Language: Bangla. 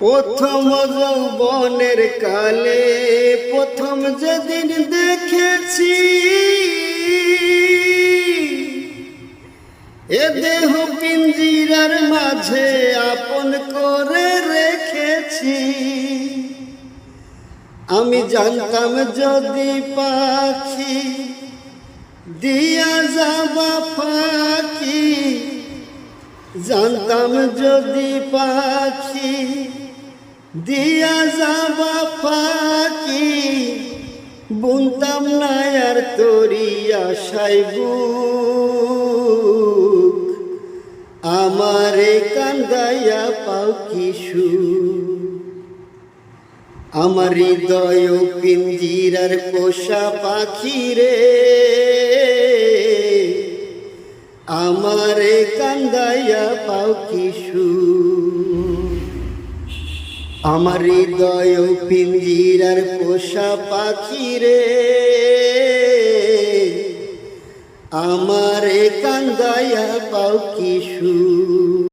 প্রথম যৌবনের কালে প্রথম যেদিন দেখেছি এ দেহ পিঞ্জিরার মাঝে আপন করে রেখেছি। আমি জানতাম যদি পাখি দিয়া যাবা ফাঁকি, জানতাম যদি পাখি দিয়া যাবা ফাঁকি, বুনতাম না আর তোরি আশায় বুক, আমারে কান্দাইয়া পাও কি সুখ। আমার হৃদয় পিঞ্জিরার পোষা পাখি রে, আমারে কান্দাইয়া পাও কি সুখ। আমার হৃদয় পিঞ্জিরার পোষা পাখি রে, আমারে কান্দাইয়া পাও কি সুখ।